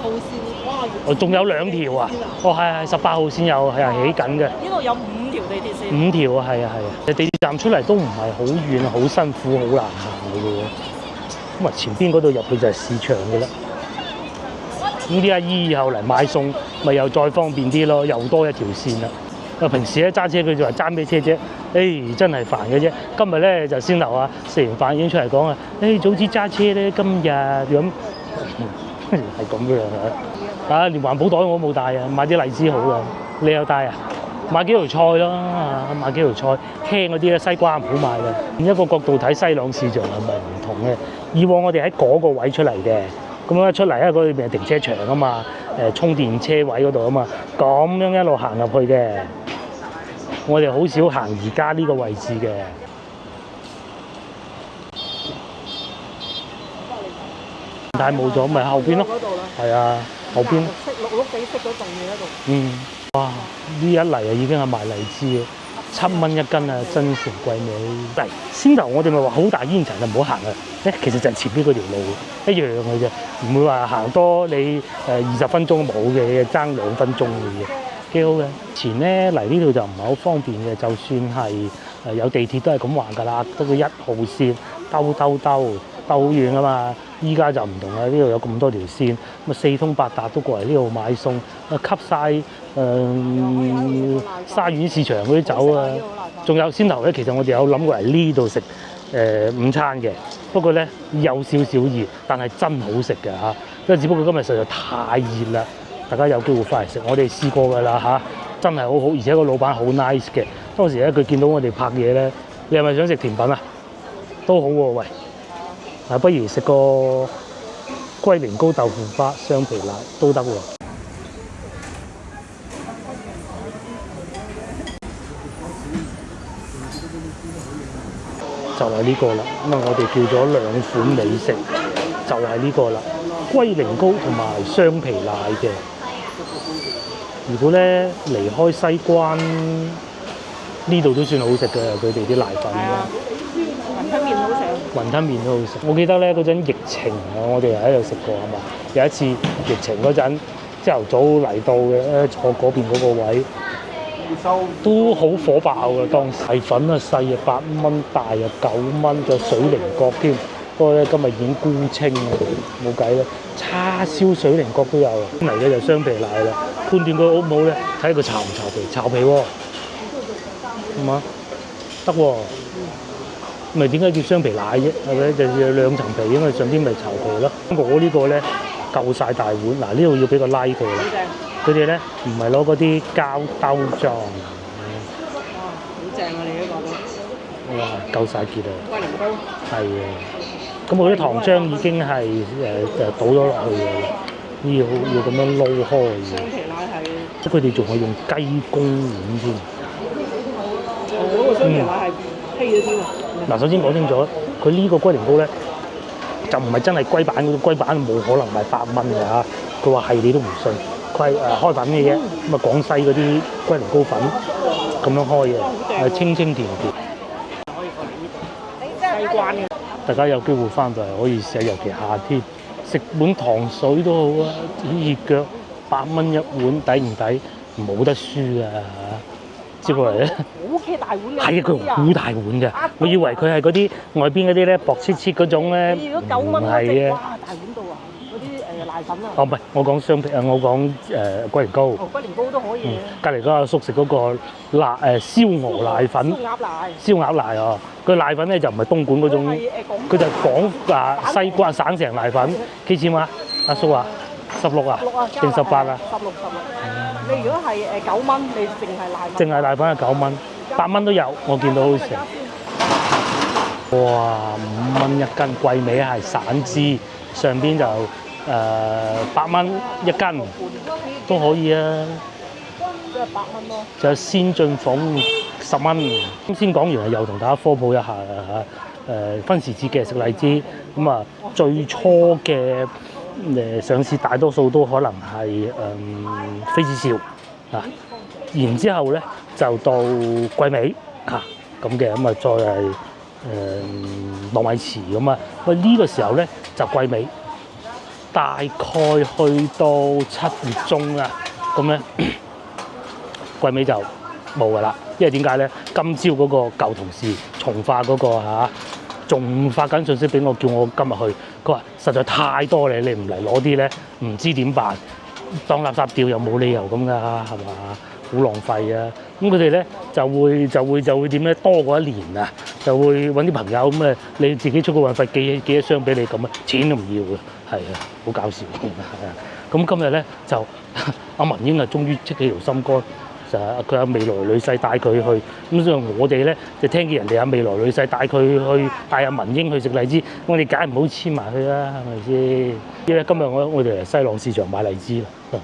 22號線，哇！
哦，仲有2條啊！哦，係18號線有係起緊嘅。
呢度有5條地鐵線。
5條啊，係啊係啊。地鐵站出嚟都唔係好遠，好辛苦，好難行嘅喎。咁啊，前邊嗰度入去就係市場嘅啦。咁啲阿姨後嚟買餸，咪又再方便啲咯，又多一條線啦。啊，平時咧揸車佢就話揸咩車啫？真係煩嘅啫。今日咧就先頭啊，食完飯已經出嚟講啊，早知揸車咧，今日咁係咁樣啊！連環保袋我都冇帶啊，買啲荔枝好啊。你有帶啊？買幾條菜咯，買幾條菜，輕嗰啲咧西瓜唔好買啦。另一個角度睇，西朗市場係咪唔同嘅？以往我哋喺嗰個位出嚟嘅，咁樣一出嚟咧，嗰邊係停車場啊嘛，充電車位嗰度啊嘛，咁樣一路行入去嘅。我哋好少行而家呢個位置嘅。但係冇咗，咪後邊咯。係啊，後邊。
綠地色嗰棟嘢喺度。
哇！呢一嚟啊，已經係賣荔枝啊，7蚊一斤啊，真成貴味。先頭我哋咪話好大煙塵就唔好行啊。其實就係前邊嗰條路一樣嘅啫，唔會話行多你20分鐘冇嘅，爭2分鐘嘅嘢。幾好嘅。前咧嚟呢度就唔係好方便嘅，就算係有地鐵都係咁話㗎啦，得個1號線兜好遠啊嘛。依家就唔同啦，呢度有咁多條線，咁4通8達都過嚟呢度買餸，吸晒沙縣市場嗰啲酒啊。仲有先頭咧，其實我哋有諗過嚟呢度食午餐嘅，不過咧有少少熱，但係真好食嘅嚇。因為只不過今日實在太熱啦，大家有機會翻嚟食，我哋試過㗎啦嚇，真係好好，而且個老闆好 nice 嘅。當時咧佢見到我哋拍嘢咧，你係咪想食甜品啊？都好喎，喂！不如食個龜苓膏豆腐花雙皮奶都得喎。就係呢個啦，咁啊我哋叫咗2款美食，就係呢個啦，龜苓膏同埋雙皮奶嘅。如果咧離開西關呢度都算好食嘅，佢哋啲奶粉。
雲吞麵好食。
雲吞麵都好食。我記得咧嗰陣疫情啊，我哋喺度食過係嘛？有一次疫情嗰陣，朝頭早嚟到嘅，坐嗰邊嗰個位都好火爆㗎。當時細粉啊細啊8蚊，大啊9蚊，仲有水菱角添，不過咧今日已經沽清啦，冇計啦。叉燒水靈角都有，嚟嘅就雙皮奶啦。判斷佢好唔好咧，睇佢巢唔巢皮，巢皮喎，係嘛？得喎。咪點解叫雙皮奶啫？係咪？就有兩層皮，因為上邊咪巢皮咯。我呢個咧夠晒大碗，嗱呢度要俾個 like 佢啦。佢哋咧唔係攞嗰啲膠兜裝。
好正啊！你呢個都
哇，夠晒傑啊！
龜苓膏
係啊，咁我啲糖漿已經係倒咗落去嘅，要咁樣撈開嘅。
雙皮奶係，
佢哋仲係用雞公碗添。
嗰個雙皮奶係稀咗添啊！
嗱，首先講清楚，佢呢個龜苓膏咧就唔係真係龜板嗰種，龜板冇可能賣8蚊㗎嚇。佢話係你都唔信，佢係開粉嘅啫。咁啊，廣西嗰啲龜苓膏粉咁樣開嘅，係清清甜甜。
可以過嚟呢度，西關嘅。
大家有機會翻到嚟可以試下，尤其夏天食碗糖水都好啊，熱腳8蚊一碗，抵唔抵？冇得輸啊！接過嚟咧，
好嘅大碗嘅，
係啊，佢好大碗嘅。我以為佢係嗰啲外邊嗰啲咧薄切切嗰種咧，
你如果9蚊
唔係啊。
哇，大碗到啊！嗰啲奶粉啊，
哦，唔係，我講雙皮我講龜苓膏。
哦，龜苓膏都可以嘅。
隔離嗰阿叔食嗰個燒鵝奶粉，
燒鴨奶，
燒鴨奶啊！佢奶粉咧就唔係東莞嗰種，佢就係廣西關省城奶粉，幾錢啊？阿叔啊，16啊，定18啊
？16。你如果係9蚊，你淨係奶粉。
淨係奶粉係9蚊，8蚊都有，我見到好似。哇，5蚊一斤，桂味係散枝，上邊就8蚊一斤都可以啊。
即係8蚊咯。
仲有先進鳳10蚊。咁先講完又同大家科普一下嚇。分時節嘅食荔枝，咁啊最初嘅上市大多數都可能係妃子笑啊，然之後咧就到桂味嚇咁嘅，咁啊再係糯米糍咁啊。喂，呢個時候咧就桂味，大概去到7月中啊，咁咧桂味就冇噶啦。因為點解咧？今朝嗰個舊同事從化嗰個仲發緊信息俾我，叫我今日去。佢話實在太多你唔嚟攞啲咧，唔知點辦，當垃圾掉又冇理由咁㗎，係嘛？好浪費啊！咁佢哋咧就會點咧？多過一年啊，就會揾啲朋友咁你自己出個運費寄一箱俾你咁啊，錢都唔要嘅，係啊，好搞笑係啊！咁今日咧就阿文英啊，終於積起條心肝。佢有未來女婿帶佢去，咁所以我哋咧就聽見人哋有未來女婿帶佢去，帶阿文英去食荔枝，我哋梗係唔好黐埋去啦，係咪先？因為今日我哋嚟西朗市場買荔枝啦，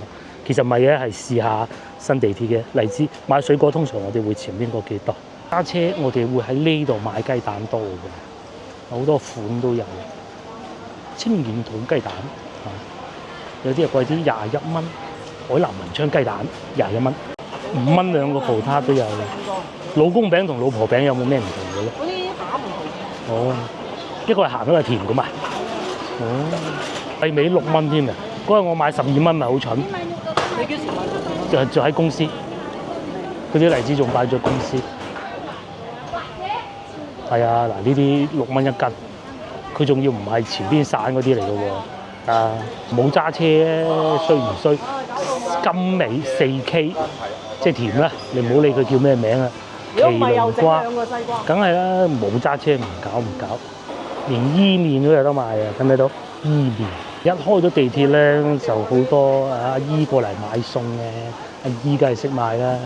其實唔係嘅，係試下新地鐵嘅荔枝。買水果通常我哋會前邊嗰幾檔，揸車我哋會喺呢度買雞蛋多嘅，好多款都有，清遠土雞蛋有啲係貴啲，21蚊，海南文昌雞蛋21蚊。5蚊兩個葡撻都有，老公餅同老婆餅有冇咩唔同嘅咧？
嗰啲餡唔同。
哦，一個係鹹，一個係甜嘅嘛。哦，桂味6蚊添啊！嗰日我買12蚊，咪好蠢。
你幾時買？
就喺公司，嗰啲荔枝仲擺咗公司。係啊，嗱呢啲6蚊一斤，佢仲要唔係前邊散嗰啲嚟嘅喎。啊，冇揸車衰唔衰？金尾4K。即係甜啦，你唔好理佢叫咩名啊！麒麟瓜，梗係啦，冇揸車唔搞，連伊麵都有得賣啊！睇唔睇到？伊麵一開咗地鐵咧，就好多阿姨過嚟買餸嘅，阿姨梗係識賣啦。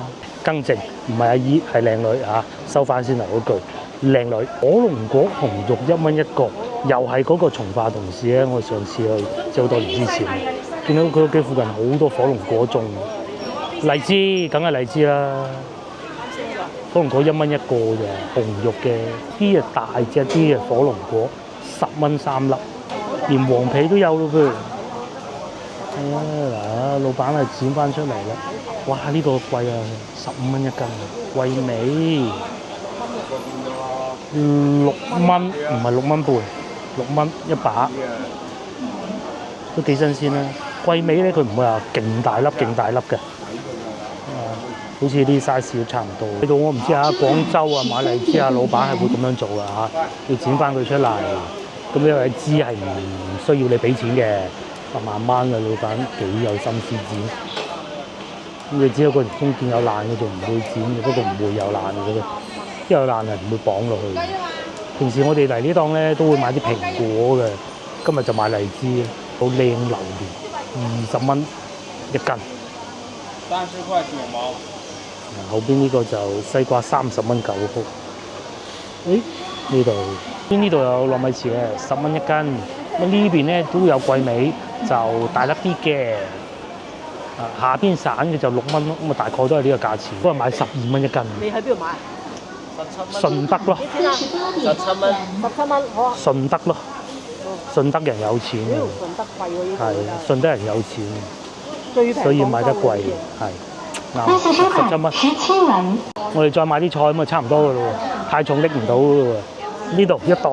更正，唔係阿姨，係靚女嚇，收翻先嚟嗰句，靚女。火龍果紅肉1蚊一個，又係嗰個從化同事咧。我上次去，即係好多年之前，見到佢屋企附近好多火龍果種。荔枝梗係荔枝啦，火龍果1蚊一個啫，紅肉嘅啲啊大隻啲嘅火龍果10蚊3粒，連黃皮都有咯噃。係啊，嗱，老闆係剪翻出嚟啦。哇！呢個貴啊，15蚊一斤，桂味6蚊，唔係6蚊半，6蚊一把，都幾新鮮啦。桂味咧，佢唔會話勁大粒嘅。好似啲 size 都差唔多。呢度我唔知廣州買荔枝老闆係會咁樣做㗎嚇，要剪翻佢出嚟，咁因為知係唔需要你俾錢嘅，慢慢嘅老闆幾有心思剪。咁你只有個中間有爛嘅就唔會剪嘅，不過唔會有爛嘅啫，一有爛係唔會綁落去。平時我哋嚟呢檔咧都會買啲蘋果嘅，今日就買荔枝，好靚榴蓮，20蚊一斤。
30塊9毛。
後邊呢個就西瓜30蚊9毫。誒呢度有糯米糍嘅10蚊一斤。咁呢邊咧都有桂味，就大粒啲嘅。下邊散嘅就6蚊咯，咁啊大概都係呢個價錢，都係買12蚊一斤。
你喺邊度買？
順德咯。
17蚊。17蚊，好啊。
順德咯，順德人有錢。
順德貴喎呢啲。
係，順德人有錢，
最平。
所以買得貴，係啱17蚊。我哋再買啲菜咁啊，差唔多噶咯喎，太重拎唔到噶咯喎。呢度一袋。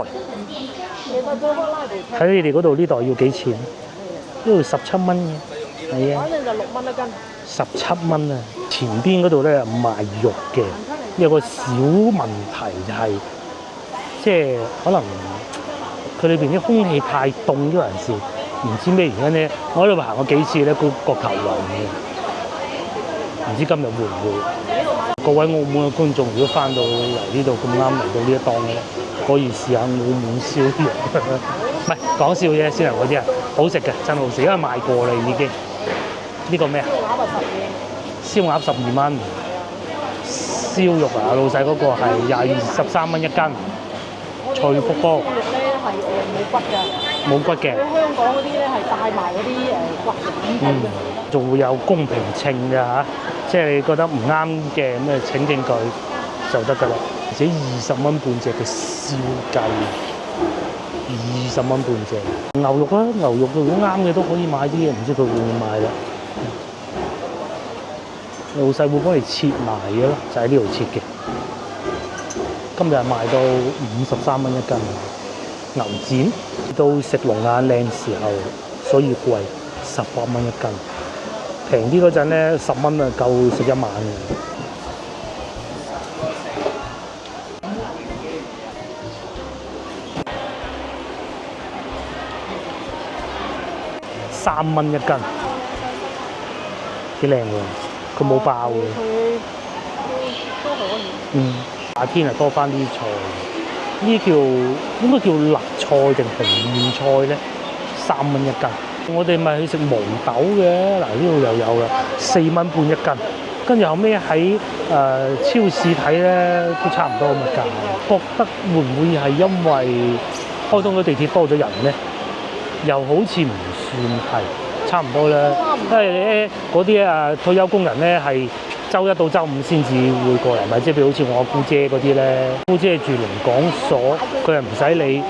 喺你哋嗰度呢袋要幾錢？呢度17蚊嘅。係啊，
反正就6蚊一斤。
17蚊啊！前邊嗰度咧賣肉嘅，有個小問題就係、即係可能佢裏邊啲空氣太凍呢個人士，唔知咩原因咧。我喺度行過幾次咧，個頭暈嘅，唔知今日會唔會？各位澳門嘅觀眾，如果翻到嚟呢度咁啱嚟到呢一檔咧，可以試下澳門燒肉，唔係講笑啫，燒肉嗰啲啊，好食嘅，真好食，因為賣過啦已經。呢個咩啊？燒鴨12蚊，燒肉啊！老細嗰個係13蚊一斤，脆卜卜。肉咧係冇骨嘅。冇骨嘅。香港嗰啲咧係帶埋嗰啲骨嘅。仲會有公平稱嘅嚇，即係你覺得唔啱嘅咁啊請證據就得㗎啦。而且20蚊半隻嘅燒雞，20蚊半隻。牛肉啦，牛肉如果啱嘅都可以買啲嘅，唔知佢會唔會買啦。老細會幫你切埋嘅咯，就喺呢度切嘅。今日賣到53蚊一斤，牛展到食龍眼靚時候，所以貴18蚊一斤。平啲嗰陣咧10蚊啊夠食一晚嘅。3蚊一斤，幾靚喎！佢冇爆嘅。都可以。夏天啊多翻啲菜，呢叫應該叫辣菜定紅莧菜咧，3蚊一斤。我哋咪去食毛豆嘅，嗱呢度又有啦，4蚊半一斤。跟住後尾喺超市睇咧，都差唔多咁嘅價。覺得會唔會係因為開通咗地鐵多咗人咧？又好似唔算係，差唔多啦。因為咧嗰啲退休工人咧係週1到週5先至會過嚟，咪即係譬如好似我姑姐嗰啲咧，姑姐住龍港所，佢係唔使理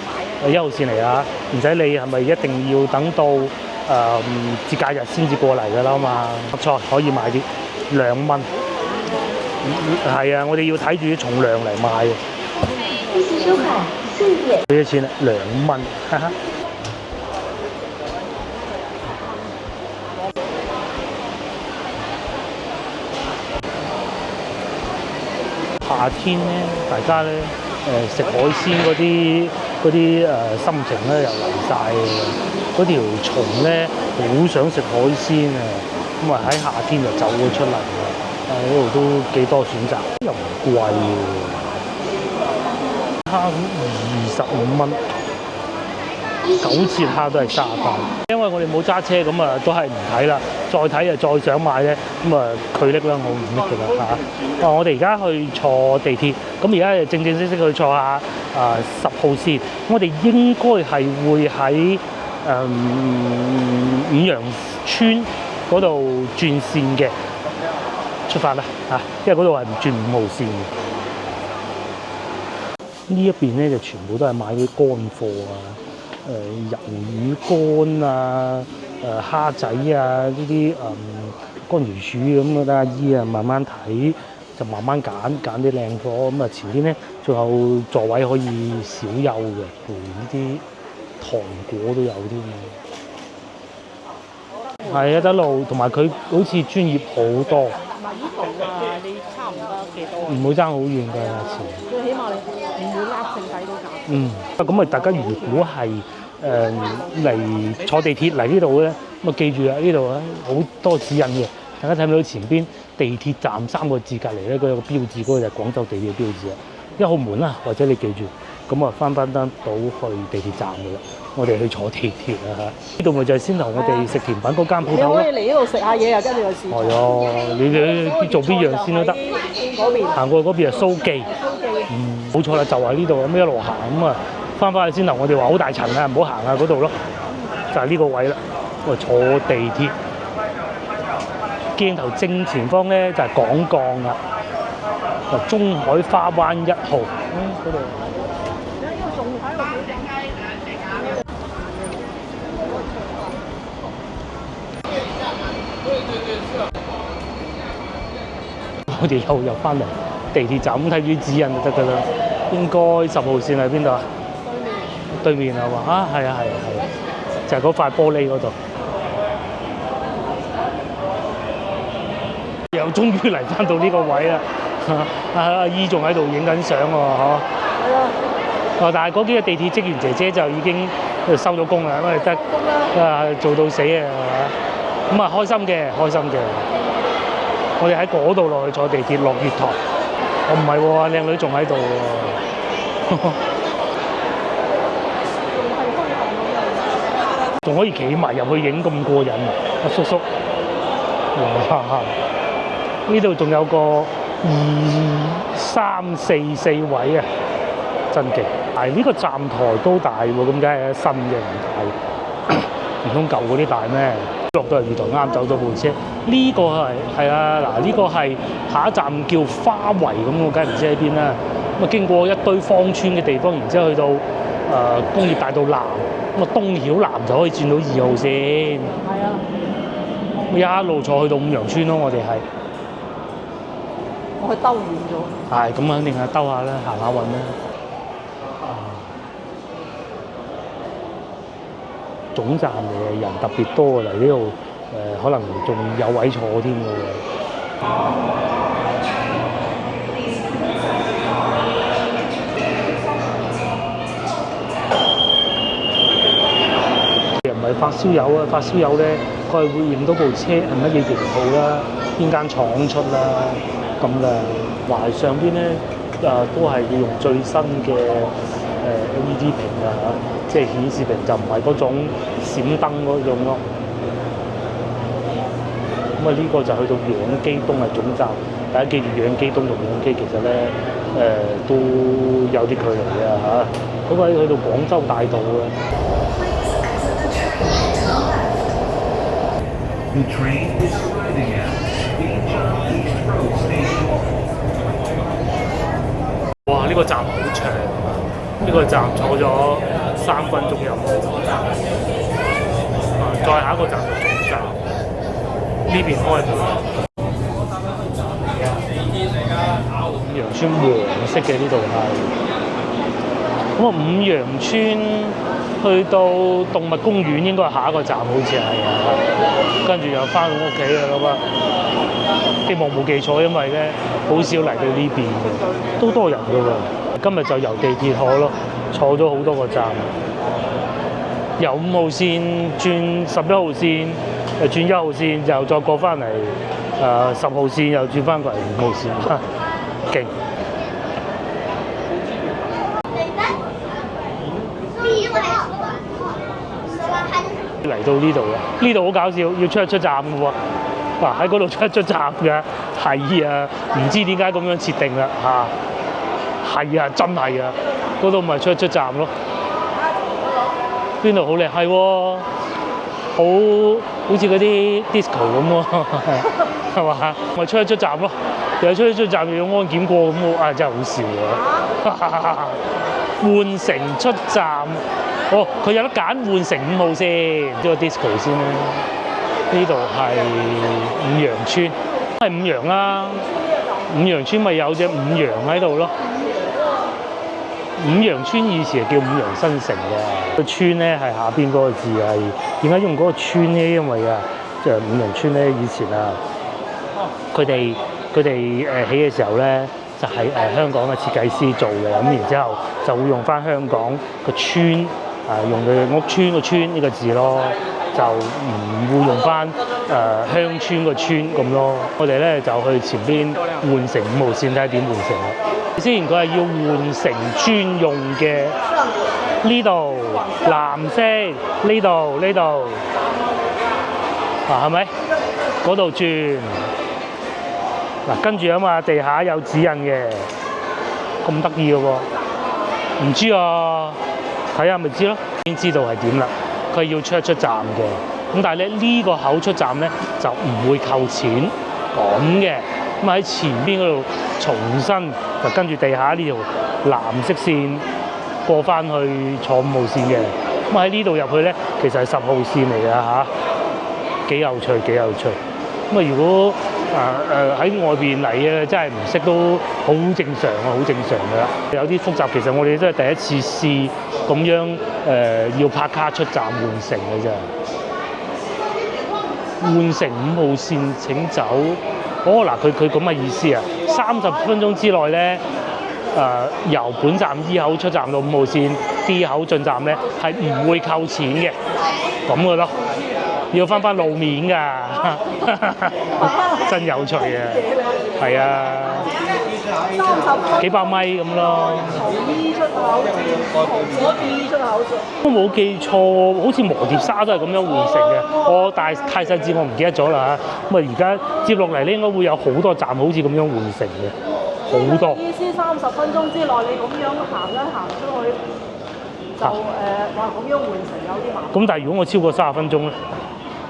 1號線嚟啊，唔使理係咪一定要等到節假日先至過嚟㗎啦嘛。菜可以買啲2蚊，係啊，我哋要睇住啲重量嚟買嘅。幾多錢啊？2蚊，哈哈。夏天咧，大家咧食海鮮嗰啲心情咧又嚟晒嘅。嗰條蟲咧好想食海鮮啊，咁啊喺夏天就走咗出嚟啦。呢度都幾多選擇，又唔貴喎。蝦25蚊，9切蝦都係30塊。因為我哋冇揸車，咁啊都係唔睇啦。再睇啊，再想買咧，咁啊佢拎啦，我唔拎㗎啦嚇。我哋而家去坐地鐵，咁而家就正式去坐下10號線。我哋應該係會喺五羊村嗰度轉線嘅出發啦嚇，因為嗰度係唔轉5號線嘅。呢一邊咧就全部都係買啲乾貨啊，魷魚乾啊，蝦仔啊，呢啲乾魚柱咁啊，等阿姨啊慢慢睇，就慢慢揀啲靚貨。咁啊前邊咧仲有座位可以小休嘅，陪呢啲糖果都有添。係啊，得路，同埋佢好似專業好多。
唔係呢度啊，你差唔多幾多？
唔會爭好遠㗎價錢。
最起碼你唔會呃性睇到價錢。
咁啊，大家如果係嚟坐地鐵嚟呢度咧，咁啊記住啊，呢度啊好多指引嘅。大家睇唔到前邊地鐵站3個字隔離咧，佢有個標誌，嗰個就係廣州地鐵嘅標誌啊。1號門啦，或者你記住，咁啊翻得到去地鐵站嘅啦。我哋去坐地鐵啊嚇，呢度咪就係先頭我哋食甜品嗰間鋪頭咯。
你可以嚟呢度食下嘢啊，跟住去試。
係啊，你做邊樣先都得。
嗰邊
行過去嗰邊係蘇記。冇錯啦，就喺呢度咁一路行咁啊，翻去先頭我哋話好大層啊，唔好行啊嗰度咯，就係呢個位啦。我坐地鐵，鏡頭正前方咧就係廣鋼啦，中海花灣1號嗰度。我哋又翻嚟地鐵站，咁睇住指引就得㗎啦。應該10號線喺邊度啊？對面係嘛？啊，係啊，就係嗰塊玻璃嗰度。又終於嚟翻到呢個位啦！阿姨仲喺度影緊相喎，嗬。係啊。但係嗰幾個地鐵職員姐姐就已經收咗工啦，因為得做到死啊，咁啊開心嘅。我哋喺嗰度落去坐地鐵落月台，唔係喎，靚女仲喺度喎，仲可以企埋入去影咁過癮啊！阿叔叔，哇！呢度仲有個2、3、4位啊，真勁！係呢個站台都大喎，咁梗係新嘅唔大，唔通舊嗰啲大咩？落到嚟月台啱走咗部車，呢個係啊嗱，呢個係下一站叫花圍咁，我梗係唔知喺邊啦。咁啊經過一堆芳村嘅地方，然之後去到工業大道南，咁啊東曉南就可以轉到2號線。係啊，一路坐去到五羊村咯，我哋係。
我去兜遠咗。
係咁肯定係兜下啦，行下運啦。總站嘅人特別多嚟呢度，可能仲有位坐添嘅喎。又唔係發燒友啊！發燒友咧，佢係會認到部車係乜嘢型號啦，邊間廠出啦咁嘅。懷上邊咧都係要用最新嘅LED 屏啊，即係顯示屏就唔係嗰種閃燈嗰種咯。咁啊呢個就去到養基東係總站，大家記住養基東同養基其實咧都有啲距離嘅嚇。嗰個去到廣州大道嘅。哇！呢個站好長，呢個站坐咗3分鐘有冇？再下一個站就總站，呢邊開門。五羊村黃色嘅呢度係，咁啊五羊村去到動物公園應該係下一個站，好似係啊，跟住又翻到屋企啦咁啊。希望冇記錯，因為咧好少嚟到呢邊嘅，都多人㗎喎。今日就由地鐵坐咗好多個站，由5號線轉11號線，轉1號線，又再過翻嚟10號線，又轉翻過嚟5號線，勁！嚟到呢度啊！呢度好搞笑，要出站嘅喎。嗱喺嗰度出站嘅，係啊，唔知點解咁樣設定啦嚇，係啊，真係啊，嗰度咪出站咯。邊度好靚？係喎，好似嗰啲 disco 咁喎，係嘛？咪出站咯，又出站又要安檢過咁喎，啊真係好笑啊！換乘出站，佢有得揀換乘5號線，呢個 disco 先啦。呢度係五羊村，係五羊啦。五羊村咪有隻五羊喺度咯。五羊村以前係叫五羊新城嘅，個村咧係下邊嗰個字係點解用嗰個村咧？因為啊，即係五羊村咧以前啊，佢哋起嘅時候咧就係香港嘅設計師做嘅，咁然之後就會用翻香港個村用嘅屋村個村呢個字咯，就唔會用翻鄉村個村咁咯。我哋咧就去前邊換成5號線睇下點換成啦。之前佢係要換成專用嘅呢度藍色，呢度係咪？嗰度轉嗱，跟住啊嘛，地下有指引嘅，咁得意嘅喎，唔知啊，睇下咪知咯，已經知道係點啦。佢要出站嘅，咁但係咧呢個口出站咧就唔會扣錢咁嘅，咁喺前邊嗰度重新就跟住地下呢條藍色線過翻去坐5號線嘅，咁喺呢度入去咧其實係10號線嚟㗎嚇，幾有趣。咁啊，如果喺外邊嚟嘅真係唔識都好正常啊，好正常㗎啦。有啲複雜，其實我哋都係第一次試咁樣要拍卡出站換乘嘅啫。換乘5號線請走。哦嗱，佢咁嘅意思啊，30分鐘之內咧由本站 E 口出站到5號線 D 口進站咧係唔會扣錢嘅，咁嘅咯。要翻路面㗎，真有趣啊！係啊，幾百米咁咯。E 出口轉，D 出口轉。都冇記錯，好似磨碟沙都係咁樣換乘嘅。我太細緻，我唔記得咗啦嚇。咁啊，而家接落嚟咧，應該會有好多站好似咁樣換乘嘅，好多。意思30分鐘之內你咁樣行出去，就話咁樣換乘有啲麻煩。咁但係如果我超過30分鐘咧？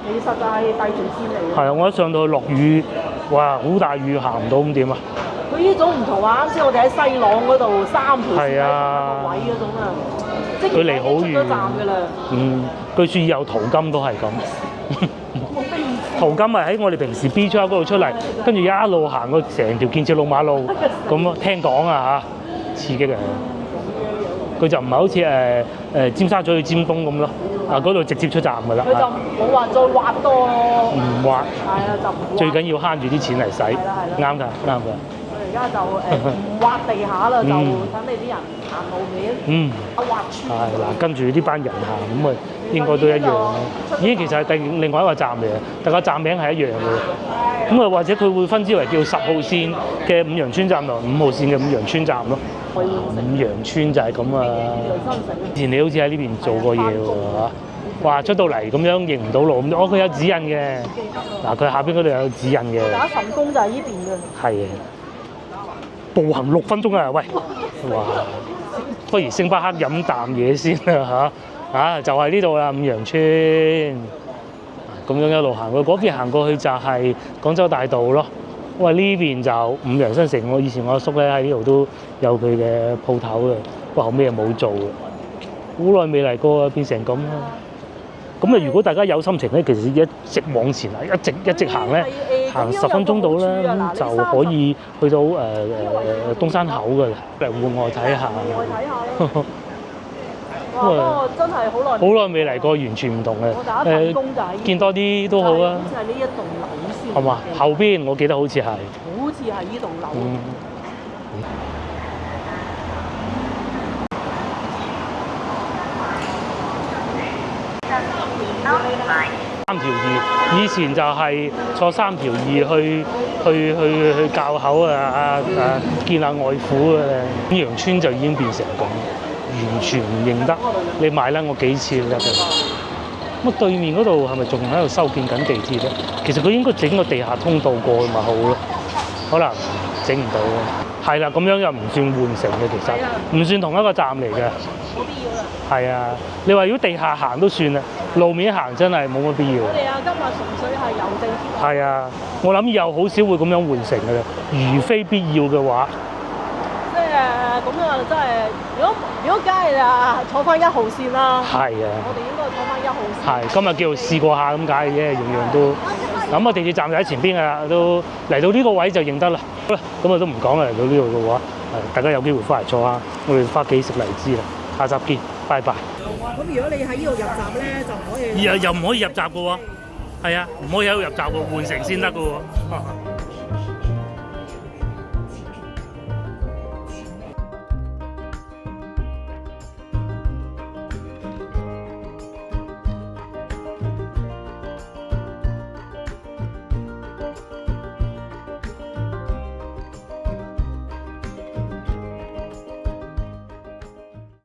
其實就係第條線嚟嘅。係啊，我一上到去落雨，哇，好大雨行唔到咁點啊？佢呢種唔同啊！啱先我哋喺西朗嗰度3條線個位嗰種啊，即係佢離好遠。出咗站㗎啦。據說以後淘金都係咁。淘金係喺我哋平時 B 出嗰度出嚟，跟住一路行過成條建設路馬路咁聽講啊嚇，刺激啊！佢就唔係好似尖沙咀去尖東咁咯。嗰度直接出站㗎啦。佢就冇話再挖多咯。唔挖。係啊，就唔挖。最緊要慳住啲錢嚟使。係啦。啱㗎。佢而家就唔挖地下啦，就等你啲人行路面。挖村。係嗱，跟住呢班人行咁啊，應該都一樣咯。咦，其實係另外一個站嚟嘅，但個站名係一樣嘅。咁啊，或者佢會分之為叫10號線嘅五羊村站同5號線嘅五羊村站咯。五羊村就係咁啊！以前你好似喺呢邊做過嘢喎嚇，哇出到嚟咁樣認唔到路咁，佢有指引嘅。嗱，佢下邊嗰度有指引嘅。打神功就係呢邊嘅。係啊，步行6分鐘啊！喂，哇！不如星巴克飲啖嘢先啦嚇，就係呢度啦，五羊村。咁樣一路行過，嗰邊行過去就係廣州大道咯。喂，呢邊就五羊新城，以前我阿叔咧喺呢度都有佢嘅鋪頭嘅，不過後尾又冇做嘅，好耐未嚟過啊，變成咁啦。咁啊，如果大家有心情咧，其實一直往前啊，一直行咧，行10分鐘到啦，咁就可以去到東山口嘅，嚟戶外睇下。哇！不過真係好耐未嚟過，完全唔同嘅。見多啲都好啊。好似係呢一棟樓先。係嘛？後邊我記得好似係。好似係呢棟樓。3條2，以前就係坐3條2去滘口啊見下外父嘅。五羊村就已經變成咁。完全唔認得，你買啦我幾次啦佢。咁對面嗰度係咪仲喺度修建緊地鐵咧？其實佢應該整個地下通道過去咪好咯，可能整唔到咯。係啦，咁樣又唔算換乘嘅，其實唔算同一個站嚟嘅。冇必要啦。係啊，你話如果地下行都算啦，路面行真係冇乜必要。我哋今日純粹係郵政。係啊，我諗以後好少會咁樣換乘嘅啦，如非必要嘅話。咁啊，真係如果梗係坐翻1號線啦。係啊。我哋應該坐翻1號線。係，今日叫做試過下咁解嘅啫，樣樣都。咁啊，地鐵站就喺前邊㗎啦，都嚟到呢個位就認得啦。好啦，咁啊都唔講啦，嚟到呢度嘅話，大家有機會翻嚟坐下，我哋翻屋企食荔枝啦。下集見，拜拜。咁如果你喺呢度入閘咧，就唔可以。又唔可以入閘嘅喎。係啊，唔可以喺度入閘喎，換乘先得嘅喎。